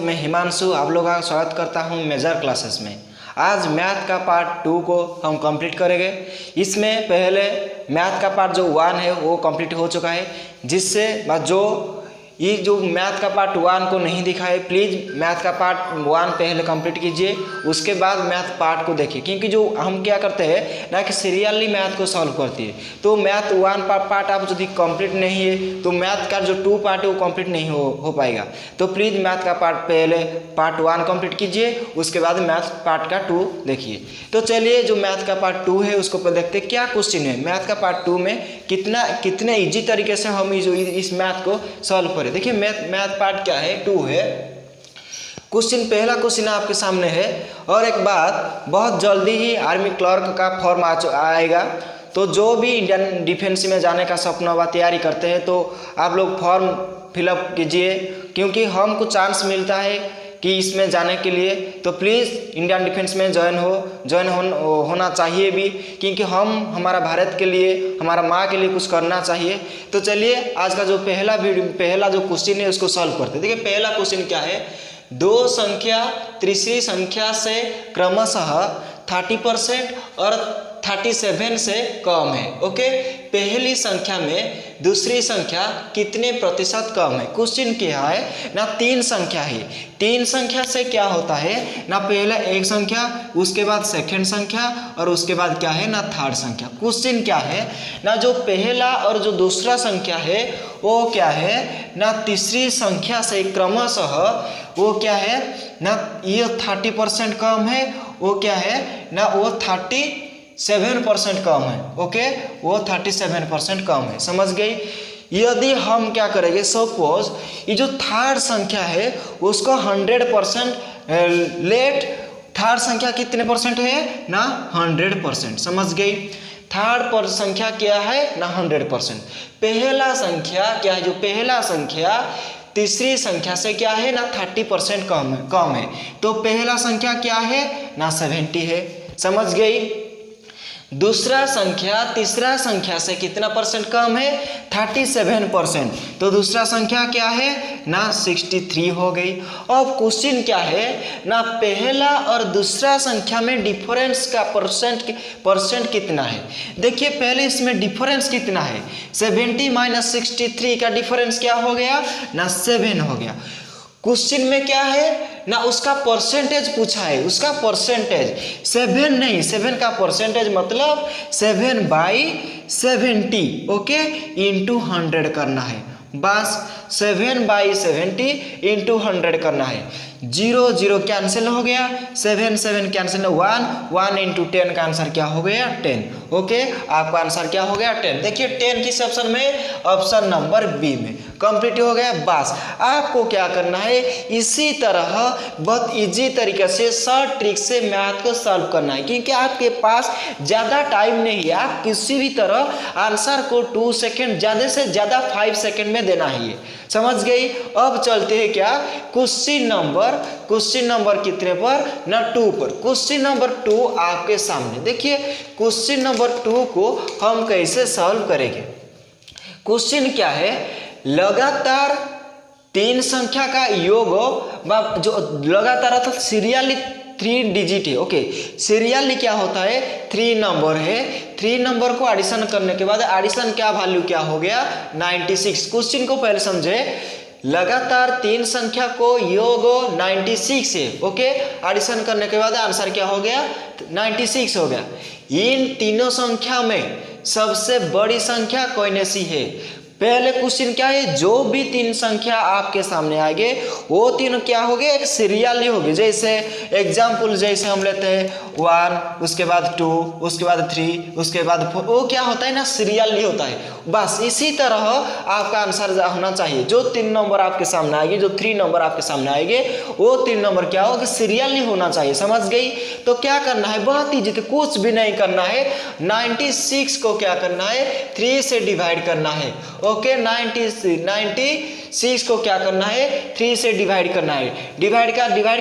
मैं हिमांशु आप लोगों का स्वागत करता हूं मेजर क्लासेस में। आज मैथ का पार्ट 2 को हम कंप्लीट करेंगे। इसमें पहले मैथ का पार्ट जो 1 है वो कंप्लीट हो चुका है, जिससे जो ये जो मैथ का पार्ट 1 को नहीं दिखा है, प्लीज़ मैथ का पार्ट 1 पहले कंप्लीट कीजिए, उसके बाद मैथ पार्ट को देखिए। क्योंकि जो हम क्या करते हैं ना कि सीरियली मैथ को सॉल्व करती है, तो मैथ 1 पार्ट आप यदि कंप्लीट नहीं है तो मैथ का जो 2 पार्ट है वो कंप्लीट नहीं हो पाएगा। तो प्लीज़ मैथ का पार्ट पहले पार्ट 1 कंप्लीट कीजिए, उसके बाद मैथ पार्ट का 2 देखिए। तो चलिए जो मैथ का पार्ट 2 है उसको पर देखते हैं क्या क्वेश्चन है। मैथ का पार्ट 2 में कितने ईजी तरीके से हम इस मैथ को सॉल्व करें। देखिए मैथ पार्ट क्या है, 2 है। क्वेश्चन पहला क्वेश्चन आपके सामने है। और एक बात, बहुत जल्दी ही आर्मी क्लर्क का फॉर्म आएगा, तो जो भी इंडियन डिफेंस में जाने का सपना व तैयारी करते हैं तो आप लोग फॉर्म फिलअप कीजिए, क्योंकि हमको चांस मिलता है कि इसमें जाने के लिए। तो प्लीज़ इंडियन डिफेंस में ज्वाइन होना चाहिए भी, क्योंकि हमारा भारत के लिए, हमारा माँ के लिए कुछ करना चाहिए। तो चलिए आज का जो पहला जो क्वेश्चन है उसको सॉल्व करते हैं। देखिए पहला क्वेश्चन क्या है, दो संख्या तीसरी संख्या से क्रमशः 30% और 37 से कम है। ओके, पहली संख्या में दूसरी संख्या कितने प्रतिशत कम है। क्वेश्चन क्या है ना, 3 संख्या है। 3 संख्या से क्या होता है ना, पहला एक संख्या, उसके बाद सेकंड संख्या और उसके बाद क्या है ना थर्ड संख्या। क्वेश्चन क्या है ना, जो पहला और जो दूसरा संख्या है वो क्या है ना तीसरी संख्या से क्रमशः वो क्या है ना, ये 30% कम है, वो क्या है ना वो 37% कम है। ओके, वो 37% कम है, समझ गई। यदि हम क्या करेंगे, सपोज ये जो थर्ड संख्या है उसको 100% लेट, थर्ड संख्या कितने परसेंट है ना 100%, समझ गई। थर्ड संख्या क्या है ना 100%। पहला संख्या क्या है, जो पहला संख्या तीसरी संख्या से क्या है ना 30% कम है। तो पहला संख्या क्या है ना 70 है, समझ गई। दूसरा संख्या तीसरा संख्या से कितना परसेंट कम है 37%। तो दूसरा संख्या क्या है ना 63 हो गई। अब क्वेश्चन क्या है ना, पहला और दूसरा संख्या में डिफरेंस का परसेंट कितना है। देखिए पहले इसमें डिफरेंस कितना है, 70 माइनस 63 का डिफरेंस क्या हो गया ना 7 हो गया। क्वेश्चन में क्या है ना उसका परसेंटेज पूछा है, उसका परसेंटेज 7 नहीं, 7 का परसेंटेज मतलब 7/70। ओके, इंटू 100 करना है, बस 7/70 इंटू 100 करना है। 0 0 कैंसिल हो गया, 7 7 कैंसिल, 1 इंटू 10 का आंसर क्या हो गया 10। ओके, आपका आंसर क्या हो गया 10। देखिए 10 किस ऑप्शन में, ऑप्शन नंबर बी में। कंप्लीट हो गया। बस आपको क्या करना है, इसी तरह बहुत इजी तरीके से शॉर्ट ट्रिक से मैथ को सॉल्व करना है, क्योंकि आपके पास ज़्यादा टाइम नहीं है। आप किसी भी तरह आंसर को 2 सेकेंड, ज़्यादा से ज़्यादा 5 सेकेंड में देना है, समझ गई। अब चलते हैं क्या क्वेश्चन नंबर कितने पर ना 2 पर। क्वेश्चन नंबर 2 आपके सामने। देखिए क्वेश्चन नंबर 2 को हम कैसे सॉल्व करेंगे। क्वेश्चन क्या है, लगातार 3 संख्या का योग, जो लगातार अर्थात सीरियली 3 डिजिट है। ओके, सीरियली क्या होता है 3 नंबर है, 3 नंबर को एडिशन करने के बाद एडिशन क्या वैल्यू क्या हो गया 96। क्वेश्चन को पहले समझे, लगातार 3 संख्या को योग 96 है। ओके, एडिशन करने के बाद आंसर क्या हो गया 96 हो गया। इन तीनों संख्या में सबसे बड़ी संख्या कौन सी है। पहले क्वेश्चन क्या है, जो भी 3 संख्या आपके सामने आएंगे वो तीनों क्या हो गए, एक सीरियली होगी। जैसे एग्जाम्पल जैसे हम लेते हैं 1, उसके बाद 2, उसके बाद 3, उसके बाद 4, वो क्या होता है ना सीरियली होता है। बस इसी तरह आपका आंसर होना चाहिए। जो 3 नंबर आपके सामने आएगी, जो 3 नंबर आपके सामने आएंगे वो 3 नंबर क्या होगा सीरियली होना चाहिए, समझ गई। तो क्या करना है, बहुत ईजी, कुछ भी नहीं करना है। 96 को क्या करना है 3 से डिवाइड करना है। ओके, 96 को क्या करना है 3 से डिवाइड करना है। डिवाइड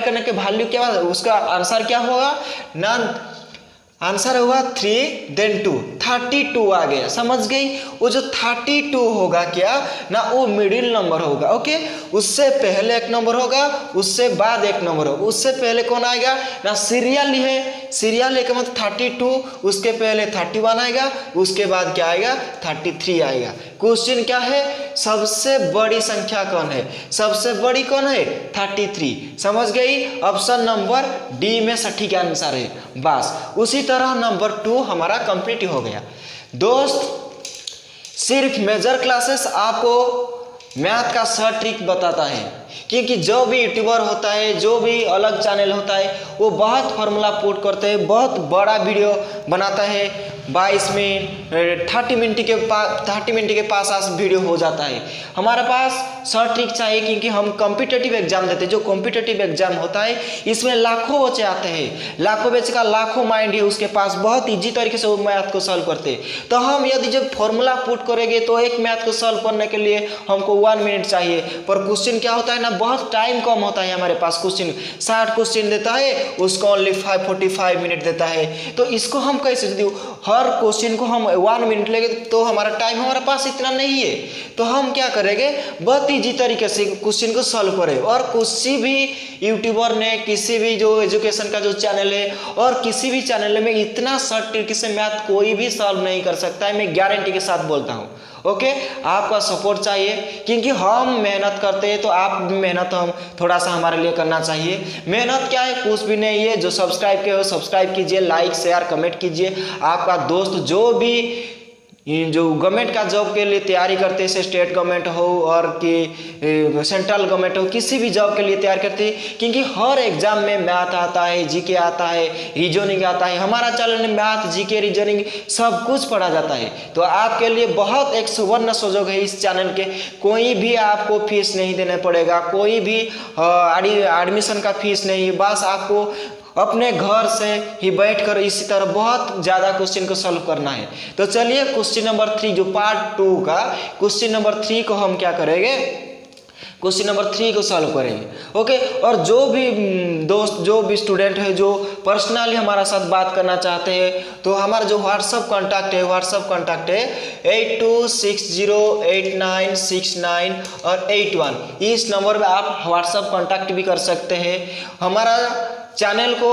करने के वैल्यू क्या, उसका आंसर क्या होगा ना आंसर हुआ 3 देन 2, 32 आ गया। समझ गई? वो जो 32 होगा क्या ना, वो मिडिल नंबर होगा। ओके, उससे पहले एक नंबर होगा, उससे बाद एक नंबर होगा। उससे पहले कौन आएगा ना, सीरियल है, सीरियल है का मतलब 32, उसके पहले 31 आएगा, उसके बाद क्या आएगा 33 आएगा। क्वेश्चन क्या है, सबसे बड़ी संख्या कौन है, सबसे बड़ी कौन है 33। समझ गई? ऑप्शन नंबर डी में सटीक आंसर है। बस उसी तरह नंबर 2 हमारा कंप्लीट हो गया। दोस्त, सिर्फ मेजर क्लासेस आपको मैथ का शॉर्ट ट्रिक बताता है, क्योंकि जो भी यूट्यूबर होता है, जो भी अलग चैनल होता है, वो बहुत फार्मूला पुट करते हैं, बहुत बड़ा वीडियो बनाता है, 22 मिनट 30 मिनट के पास वीडियो हो जाता है। हमारे पास शॉर्ट ट्रिक चाहिए, क्योंकि हम कॉम्पिटिटिव एग्जाम देते हैं। जो कॉम्पिटिटिव एग्जाम होता है, इसमें लाखों बच्चे आते हैं, लाखों बच्चे का लाखों माइंड है उसके पास, बहुत ईजी तरीके से वो मैथ को सॉल्व करते हैं। तो हम यदि जब फॉर्मूला पुट करेंगे तो एक मैथ को सॉल्व करने के लिए हमको 1 मिनट चाहिए, पर क्वेश्चन क्या होता है ना, बहुत टाइम कम होता है हमारे पास। क्वेश्चन 60 क्वेश्चन देता है, उसको ओनली 45 मिनट देता है। तो इसको हम कैसे, यदि हर क्वेश्चन को हम 1 मिनट लेंगे तो हमारा टाइम हमारे पास इतना नहीं है। तो हम क्या करेंगे, बहुत ईजी तरीके से क्वेश्चन को सॉल्व करें। और किसी भी यूट्यूबर ने, किसी भी जो एजुकेशन का जो चैनल है, और किसी भी चैनल में इतना शॉर्ट ट्रिक से मैथ कोई भी सॉल्व नहीं कर सकता है, मैं गारंटी के साथ बोलता हूँ। ओके, आपका सपोर्ट चाहिए, क्योंकि हम मेहनत करते हैं, तो आप भी मेहनत हम थोड़ा सा हमारे लिए करना चाहिए। मेहनत क्या है, कुछ भी नहीं है। जो सब्सक्राइब किए हो सब्सक्राइब कीजिए, लाइक शेयर कमेंट कीजिए। आपका दोस्त जो भी जो गवर्नमेंट का जॉब के लिए तैयारी करते हैं, स्टेट गवर्नमेंट हो और कि सेंट्रल गवर्नमेंट हो, किसी भी जॉब के लिए तैयार करते हैं, क्योंकि हर एग्जाम में मैथ आता है, जीके आता है, रीजनिंग आता है। हमारा चैनल में मैथ, जीके, रीजनिंग सब कुछ पढ़ा जाता है। तो आपके लिए बहुत एक सुवर्ण सुयोग है इस चैनल के। कोई भी आपको फीस नहीं देना पड़ेगा, कोई भी एडमिशन का फीस नहीं, बस आपको अपने घर से ही बैठकर इसी तरह बहुत ज़्यादा क्वेश्चन को सॉल्व करना है। तो चलिए क्वेश्चन नंबर 3 जो पार्ट 2 का क्वेश्चन नंबर 3 को हम क्या करेंगे, क्वेश्चन नंबर 3 को सॉल्व करेंगे। ओके, और जो भी दोस्त, जो भी स्टूडेंट है, जो पर्सनली हमारा साथ बात करना चाहते हैं, तो हमारा जो व्हाट्सअप कॉन्टैक्ट है 82608969 और 81, इस नंबर पे आप व्हाट्सअप कॉन्टैक्ट भी कर सकते हैं। हमारा चैनल को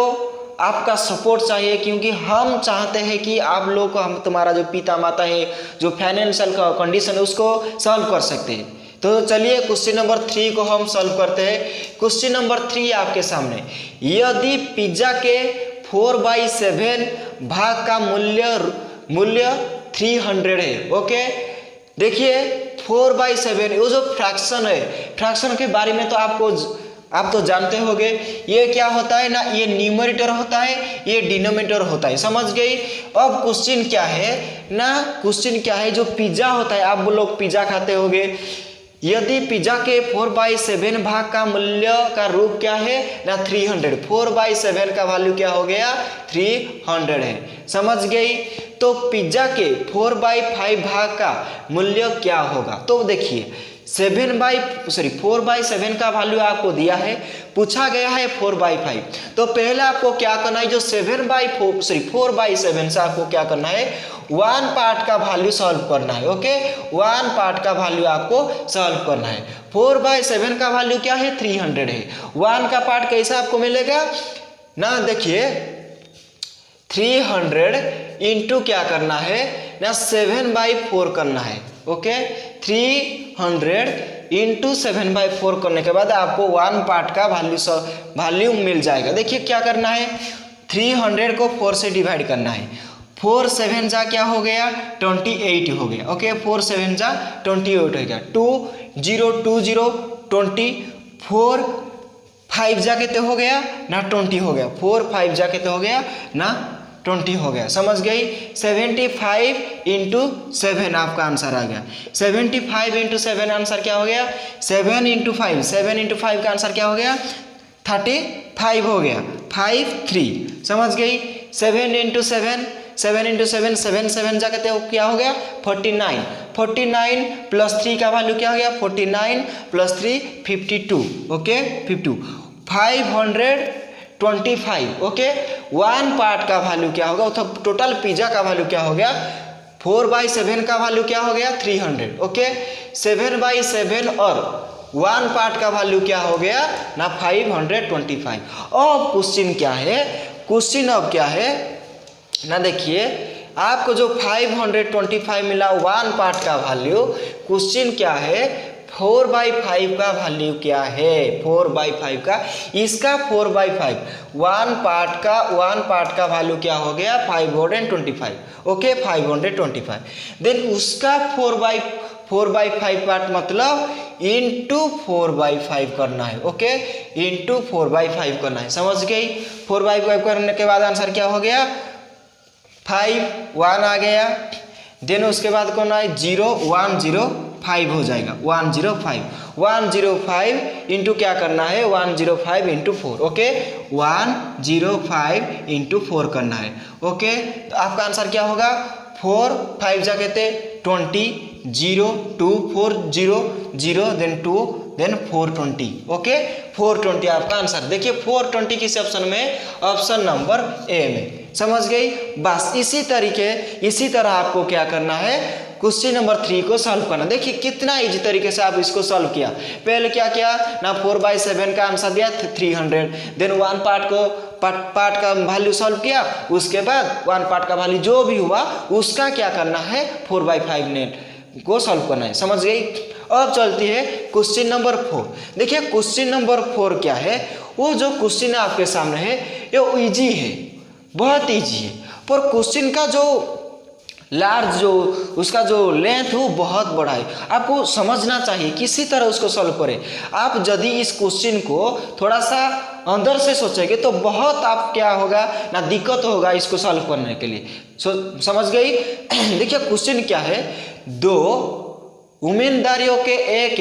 आपका सपोर्ट चाहिए, क्योंकि हम चाहते हैं कि आप लोग को, हम तुम्हारा जो पिता माता है, जो फाइनेंशियल का कंडीशन है, उसको सॉल्व कर सकते हैं। तो चलिए क्वेश्चन नंबर 3 को हम सॉल्व करते हैं। क्वेश्चन नंबर 3 आपके सामने, यदि पिज्जा के 4/7 भाग का मूल्य 300 है। ओके, देखिए 4/7 वो जो फ्रैक्शन है, फ्रैक्शन के बारे में तो आप तो जानते होंगे। ये क्या होता है ना, ये न्यूमरेटर होता है, ये डिनोमिनेटर होता है। समझ गई? अब क्वेश्चन क्या है ना, क्वेश्चन क्या है, जो पिज्जा होता है, आप लोग पिज्जा खाते होंगे। यदि पिज्जा के 4/7 भाग का मूल्य का रूप क्या है ना 300, 4/7 का वैल्यू क्या हो गया 300 है। समझ गई? तो पिज्जा के 4/5 भाग का मूल्य क्या होगा। तो देखिए 4/7 का वैल्यू आपको दिया है, पूछा गया है 4/5। तो पहले आपको क्या करना है, जो 4/7 से आपको क्या करना है, 1 पार्ट का वैल्यू सॉल्व करना है। ओके, 1 पार्ट का वैल्यू आपको सॉल्व करना है। 4/7 का वैल्यू क्या है 300 है। 1 का पार्ट कैसा आपको मिलेगा ना, देखिए 300 इंटू क्या करना है ना 7/4 करना है। ओके, 300 इंटू 7/4 करने के बाद आपको 1 पार्ट का वैल्यू मिल जाएगा। देखिए क्या करना है, 300 को 4 से डिवाइड करना है। 4 7 जा क्या हो गया 28 हो गया। ओके, 4 7 जा 28 हो गया। 2 0 2 0 20, 4 5 जा कितने हो गया ना 20 हो गया। 4 5 जा कितने हो गया ना 20 हो गया। समझ गई? 75 इंटू 7 आपका आंसर आ गया। 75 इंटू 7 आंसर क्या हो गया 7 इंटू 5, 7 इंटू 5 का आंसर क्या हो गया 35 हो गया। 5 3, समझ गई? 7 इंटू 7, 7 इंटू 7, 7 7 जा कहते हो क्या हो गया 49, 49 प्लस 3 का वैल्यू क्या हो गया 49 plus 3 52। Okay, 52 525। Okay, one part का वैल्यू क्या होगा, तो टोटल पिज्जा का वैल्यू क्या हो गया, 4/7 का वैल्यू क्या हो गया 300। ओके, 7/7 और वन पार्ट का वैल्यू क्या हो गया ना 525। अब क्वेश्चन क्या है, क्वेश्चन अब क्या है ना, देखिए आपको जो 525 मिला वन पार्ट का वैल्यू, क्वेश्चन क्या है 4/5 का वैल्यू क्या है, 4/5 का, इसका 4/5 वन पार्ट का वैल्यू क्या हो गया 525। ओके 525, देन उसका 4/5 पार्ट मतलब इंटू 4/5 करना है। ओके, इंटू 4/5 करना है, समझ गई। 4/5 करने के बाद आंसर क्या हो गया 5, 1 आ गया, देन उसके बाद कौन है 0, 105 हो जाएगा, 105 इंटू क्या करना है 105 इंटू 4। ओके, 105 इंटू 4 करना है। ओके, तो आपका आंसर क्या होगा 4, 5 जा कहते 20, 0, 2, 4, 0, 0, देन 2, देन 420। ओके, 420 आपका आंसर। देखिए 420 किस ऑप्शन में, ऑप्शन नंबर ए में, समझ गई। बस इसी तरह आपको क्या करना है, क्वेश्चन नंबर 3 को सॉल्व करना। देखिए कितना इजी तरीके से आप इसको सॉल्व किया। पहले क्या किया ना 4/7 का आंसर दिया 300, देन वन पार्ट का वैल्यू सॉल्व किया, उसके बाद वन पार्ट का वैल्यू जो भी हुआ उसका क्या करना है 4/5 ने को सॉल्व करना है, समझ गई। अब चलती है क्वेश्चन नंबर 4। देखिए क्वेश्चन नंबर 4 क्या है, वो जो क्वेश्चन आपके सामने है ये इजी है, बहुत इजी है, पर क्वेश्चन का जो लार्ज जो उसका जो लेंथ है वो बहुत बड़ा है, आपको समझना चाहिए किसी तरह उसको सॉल्व करें। आप यदि इस क्वेश्चन को थोड़ा सा अंदर से सोचेंगे तो बहुत आप क्या होगा ना दिक्कत होगा इसको सॉल्व करने के लिए, समझ गई। देखिए क्वेश्चन क्या है, 2 उम्मीदवारों के एक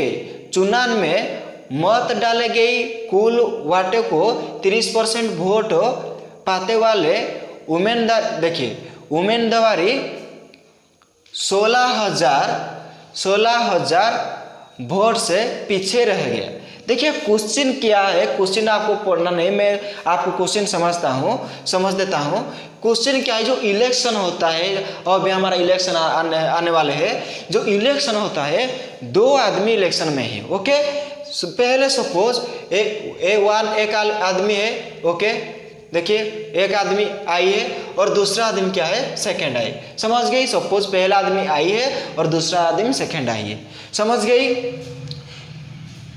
चुनाव में मत डाले गई कुल वोटों को 30% वोट पाते वाले उम्मीदवार, देखिए उम्मीदवारी 16,000 वोट से पीछे रह गया। देखिए क्वेश्चन क्या है, क्वेश्चन आपको पढ़ना नहीं, मैं आपको क्वेश्चन समझ देता हूँ। क्वेश्चन क्या है, जो इलेक्शन होता है, और भी हमारा इलेक्शन आने वाले है, जो इलेक्शन होता है 2 आदमी इलेक्शन में है। ओके, पहले सपोज एक आदमी है। ओके, देखिए एक आदमी आई है और दूसरा आदमी क्या है सेकंड आई, समझ गई। सपोज पहला आदमी आई है और दूसरा आदमी सेकंड आई है, समझ गई।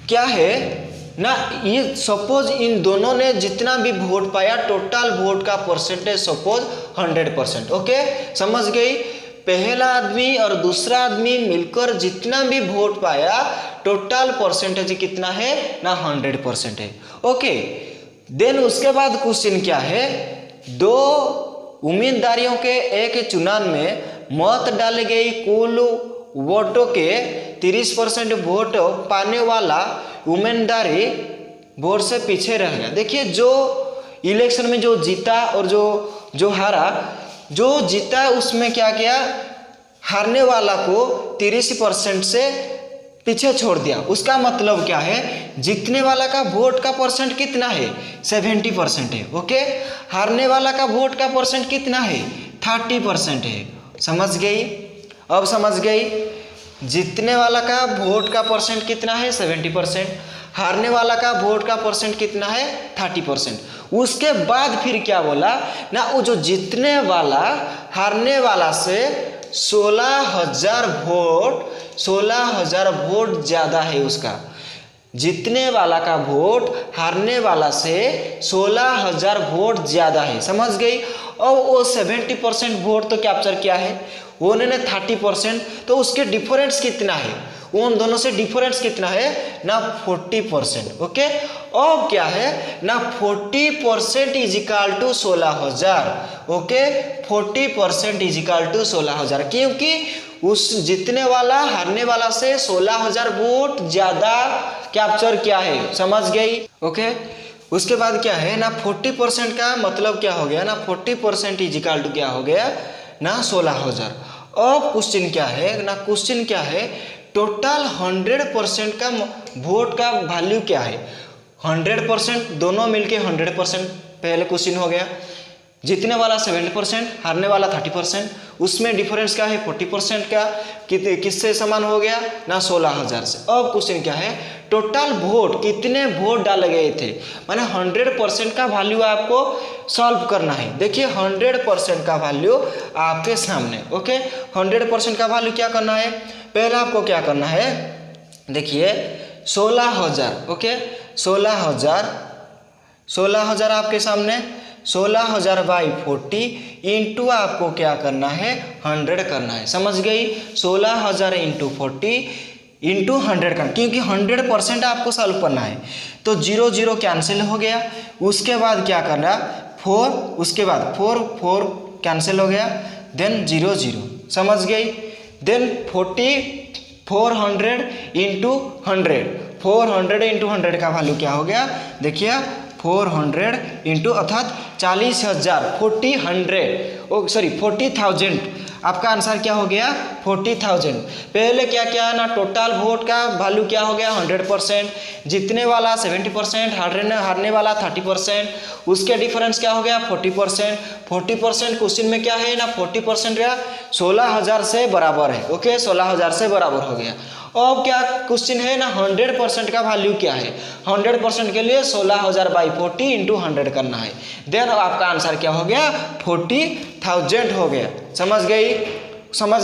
क्या है ना, ये सपोज इन दोनों ने जितना भी वोट पाया टोटल वोट का परसेंटेज सपोज 100%। ओके, समझ गई। पहला आदमी और दूसरा आदमी मिलकर जितना भी वोट पाया टोटल परसेंटेज कितना है ना 100% है। ओके, देन उसके बाद क्वेश्चन क्या है, 2 उम्मीदवारों के एक चुनाव में मत डाली गई कुल वोटों के 30% वोट पाने वाला उम्मीदवारी वोट से पीछे रह गया। देखिए जो इलेक्शन में जो जीता और जो हारा, जो जीता उसमें क्या किया, हारने वाला को 30% से पीछे छोड़ दिया। उसका मतलब क्या है, जीतने वाला का वोट का परसेंट कितना है 70% है। ओके, हारने वाला का वोट का परसेंट कितना है 30% है, समझ गई। अब समझ गई, जीतने वाला का वोट का परसेंट कितना है 70%, हारने वाला का वोट का परसेंट कितना है 30%। उसके बाद फिर क्या बोला ना, वो जो जीतने वाला हारने वाला से 16,000 वोट ज़्यादा है, उसका जीतने वाला का वोट हारने वाला से 16,000 वोट ज़्यादा है, समझ गई। और वो 70% वोट तो कैप्चर किया है, उन्होंने 30%, तो उसके डिफरेंस कितना है, उन दोनों से डिफरेंस कितना है ना 40%। ओके, अब क्या है ना 40% is equal to 16,000। Okay, 40% is equal to 16,000, क्योंकि उस जीतने वाला हारने वाला से 16,000 वोट ज़्यादा कैप्चर किया है, समझ गई। ओके, उसके बाद क्या है ना 40% का मतलब क्या हो गया ना 40% इज इक्वल टू क्या हो गया ना 16,000। अब क्वेश्चन क्या है ना, क्वेश्चन क्या है, टोटल 100% का वोट का वैल्यू क्या है। 100% दोनों मिलके 100% पहले क्वेश्चन हो गया। जीतने वाला 70%, हारने वाला 30%, उसमें डिफरेंस क्या है 40% का, किससे समान हो गया ना 16,000 से। अब क्वेश्चन क्या है, टोटल वोट कितने वोट डाले गए थे, माने 100% का वैल्यू आपको सॉल्व करना है। देखिए 100% का वैल्यू आपके सामने, ओके। 100% का वैल्यू क्या करना है, पहले आपको क्या करना है, देखिए 16,000, ओके। 16,000 आपके सामने, 16,000 बाई 40 इंटू आपको क्या करना है 100 करना है, समझ गई। 16,000 इंटू 40 इंटू 100 करना, क्योंकि 100% आपको सॉल्व करना है। तो 0 0 कैंसिल हो गया, उसके बाद क्या करना 4, उसके बाद 4 कैंसिल हो गया, देन 0 0, समझ गई। देन 400 इंटू 100, 400 इंटू 100 का वैल्यू क्या हो गया, देखिए 400 इंटू अर्थात 40,000, 40,000, आपका आंसर क्या हो गया 40,000। पहले क्या क्या है ना, टोटल वोट का वैल्यू क्या हो गया 100%, जीतने वाला 70%, हारने वाला 30%, उसके डिफरेंस क्या हो गया 40%। 40% क्वेश्चन में क्या है ना 40% का 16,000 से बराबर है, ओके, 16,000 से बराबर हो गया। अब क्या क्वेश्चन है ना 100% का वैल्यू क्या है, 100% के लिए 16,000 बाई 40 इंटू 100 करना है, देन आपका आंसर क्या हो गया 40,000 हो गया, समझ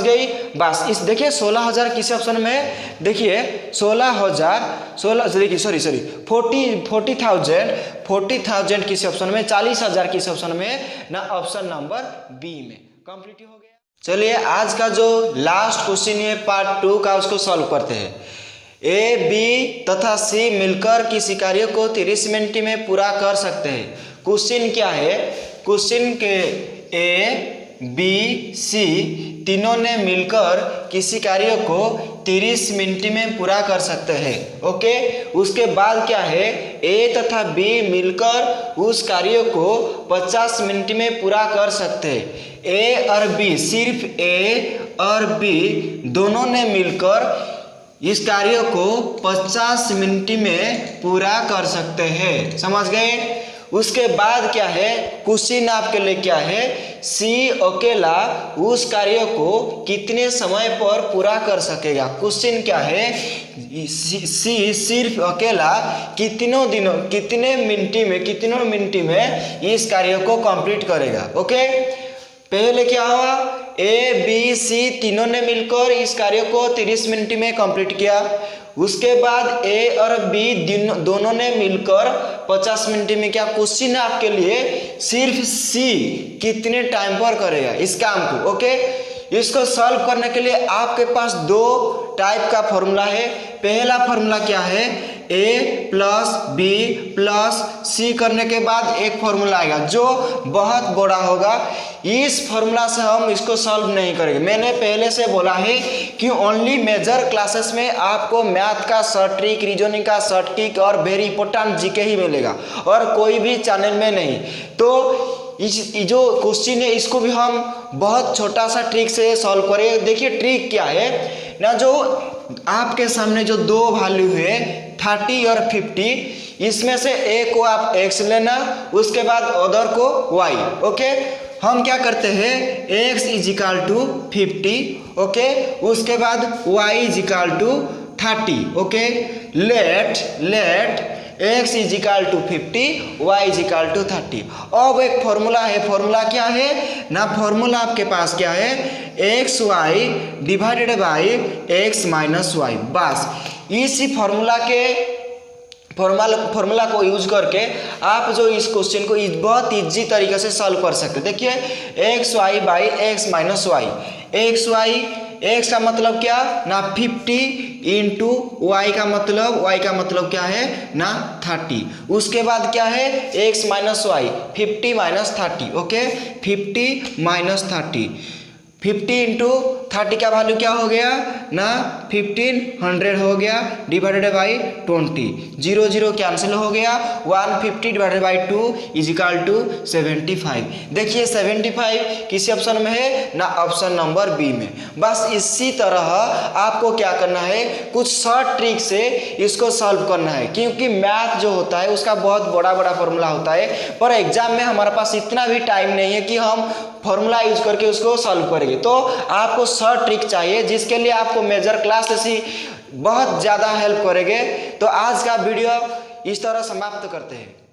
गई। बस इस देखिए 16,000 किस ऑप्शन में है, देखिए 40,000 किस ऑप्शन में, 40,000 किस ऑप्शन में ना, ऑप्शन नंबर बी में। कंप्लीट हो गया। चलिए आज का जो लास्ट क्वेश्चन है पार्ट 2 का, उसको सॉल्व करते हैं। ए, बी तथा सी मिलकर किसी कार्य को 30 मिनट में पूरा कर सकते हैं। क्वेश्चन क्या है, क्वेश्चन के ए, बी, सी तीनों ने मिलकर किसी कार्य को 30 मिनट में पूरा कर सकते हैं, ओके। उसके बाद क्या है, ए तथा बी मिलकर उस कार्य को 50 मिनट में पूरा कर सकते हैं। ए और बी, सिर्फ ए और बी दोनों ने मिलकर इस कार्य को 50 मिनट में पूरा कर सकते हैं, समझ गए। उसके बाद क्या है, क्वेश्चन आपके लिए क्या है, सी अकेला उस कार्य को कितने समय पर पूरा कर सकेगा। क्वेश्चन क्या है, सी सिर्फ अकेला कितने मिनट में इस कार्य को कंप्लीट करेगा, ओके। पहले क्या हुआ, ए, बी, सी तीनों ने मिलकर इस कार्य को 30 मिनट में कंप्लीट किया। उसके बाद ए और बी दोनों ने मिलकर 50 मिनट में क्या, क्वेश्चन है आपके लिए सिर्फ सी कितने टाइम पर करेगा इस काम को, ओके। इसको सॉल्व करने के लिए आपके पास 2 टाइप का फॉर्मूला है। पहला फॉर्मूला क्या है, ए प्लस बी प्लस सी करने के बाद एक फॉर्मूला आएगा जो बहुत बड़ा होगा। इस फॉर्मूला से हम इसको सॉल्व नहीं करेंगे। मैंने पहले से बोला है कि ओनली मेजर क्लासेस में आपको मैथ का शॉर्ट ट्रिक, रीजनिंग का शॉर्ट ट्रिक और वेरी इंपॉर्टेंट जीके ही मिलेगा, और कोई भी चैनल में नहीं। तो इस जो क्वेश्चन है इसको भी हम बहुत छोटा सा ट्रिक से सॉल्व करेंगे। देखिए ट्रिक क्या है ना, जो आपके सामने जो 2 वैल्यू है 30 और 50, इसमें से एक को आप x लेना, उसके बाद अदर को y, ओके। हम क्या करते हैं, x इजिकल टू 50, ओके, उसके बाद y equal to 30, okay. Let x equal to 50, y equal to 30। अब एक फॉर्मूला है, फॉर्मूला क्या है ना, फॉर्मूला आपके पास क्या है, x y divided by x minus y. बस इसी फॉर्मूला को यूज करके आप जो इस क्वेश्चन को बहुत इजी तरीके से सॉल्व कर सकते हैं। देखिए x y by x minus y, x का मतलब क्या ना 50 इंटू वाई का मतलब क्या है ना 30। उसके बाद क्या है x minus y 50 minus 30, okay. 50 minus 30, 50 into 30 का वैल्यू क्या हो गया ना 1500 हो गया डिवाइडेड बाई 20, 0 0 कैंसिल हो गया, 150 divided by 2 is equal to 75। देखिए 75 किसी ऑप्शन में है ना, ऑप्शन नंबर बी में। बस इसी तरह आपको क्या करना है, कुछ शॉर्ट ट्रिक से इसको सॉल्व करना है, क्योंकि मैथ जो होता है उसका बहुत बड़ा बड़ा फॉर्मूला होता है, पर एग्जाम में हमारे पास इतना भी टाइम नहीं है कि हम फॉर्मूला यूज करके उसको सॉल्व करेंगे। तो आपको शॉर्ट ट्रिक चाहिए जिसके लिए आपको मेजर क्लासेस ही बहुत ज़्यादा हेल्प करेंगे। तो आज का वीडियो इस तरह समाप्त करते हैं।